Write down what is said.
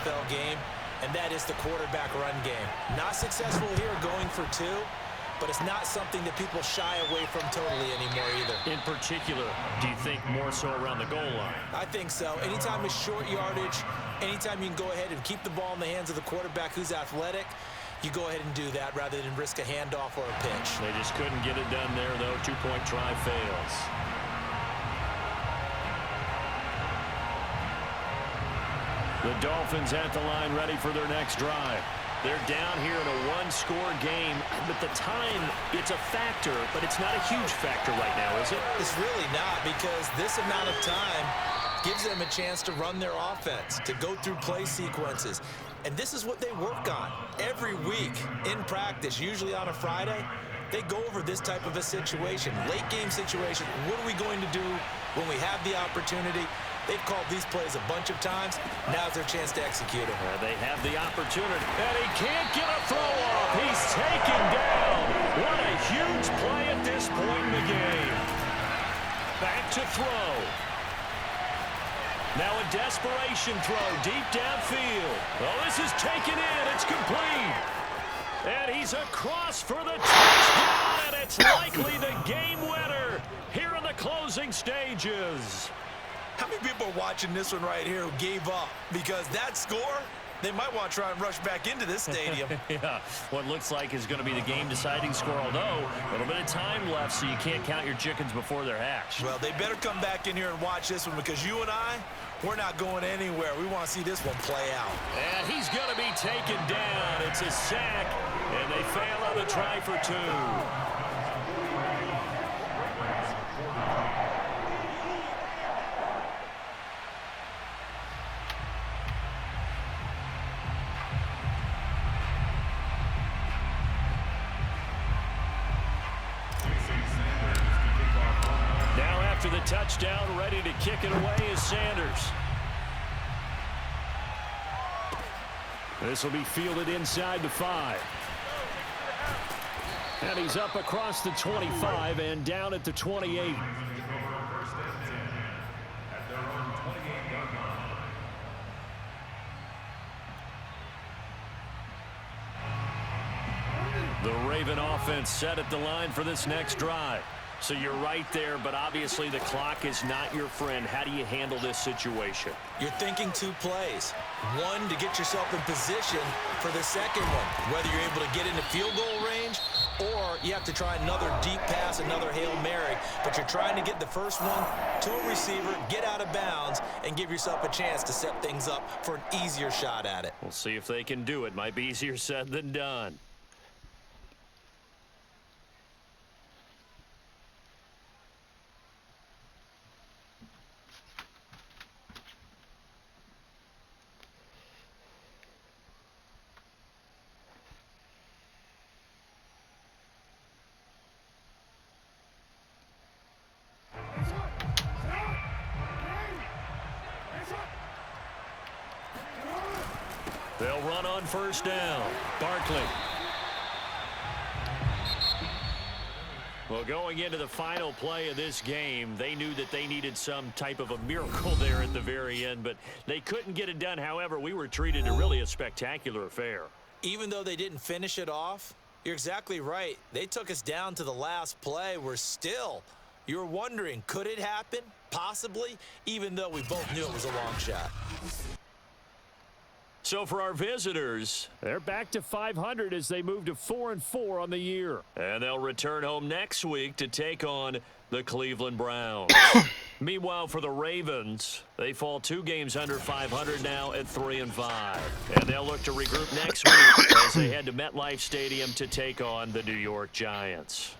NFL game, and that is the quarterback run game. Not successful here going for 2, but it's not something that people shy away from totally anymore either. In particular, do you think more so around the goal line? I think so. Anytime it's short yardage, anytime you can go ahead and keep the ball in the hands of the quarterback who's athletic, you go ahead and do that rather than risk a handoff or a pitch. They just couldn't get it done there, though. 2-point try fails. The Dolphins at the line ready for their next drive. They're down here in a one-score game, but the time, it's a factor, but it's not a huge factor right now, is it? It's really not, because this amount of time gives them a chance to run their offense, to go through play sequences. And this is what they work on every week in practice, usually on a Friday. They go over this type of a situation, late game situation. What are we going to do when we have the opportunity? They've called these plays a bunch of times. Now's their chance to execute them. They have the opportunity, and he can't get a throw off. He's taken down. What a huge play at this point in the game. Back to throw. Now a desperation throw deep downfield. Oh, this is taken in. It's complete. And he's across for the touchdown, and it's likely the game winner here in the closing stages. How many people are watching this one right here who gave up? Because that score, they might want to try and rush back into this stadium. Yeah, what looks like is going to be the game-deciding score, although a little bit of time left, so you can't count your chickens before they're hatched. Well, they better come back in here and watch this one, because you and I, we're not going anywhere. We want to see this one play out. And he's going to be taken down. It's a sack, and they fail on the try for 2. To the touchdown, ready to kick it away is Sanders. This will be fielded inside the 5. And he's up across the 25 and down at the 28. The Raven offense set at the line for this next drive. So you're right there, but obviously the clock is not your friend. How do you handle this situation? You're thinking 2 plays. One, to get yourself in position for the second one, whether you're able to get into field goal range or you have to try another deep pass, another Hail Mary. But you're trying to get the first one to a receiver, get out of bounds, and give yourself a chance to set things up for an easier shot at it. We'll see if they can do it. Might be easier said than done. They'll run on first down. Barkley. Well, going into the final play of this game, they knew that they needed some type of a miracle there at the very end, but they couldn't get it done. However, we were treated to really a spectacular affair. Even though they didn't finish it off, you're exactly right. They took us down to the last play. You're wondering, could it happen? Possibly, even though we both knew it was a long shot. So for our visitors, they're back to 500 as they move to 4-4 on the year. And they'll return home next week to take on the Cleveland Browns. Meanwhile, for the Ravens, they fall 2 games under 500 now at 3-5. And they'll look to regroup next week as they head to MetLife Stadium to take on the New York Giants.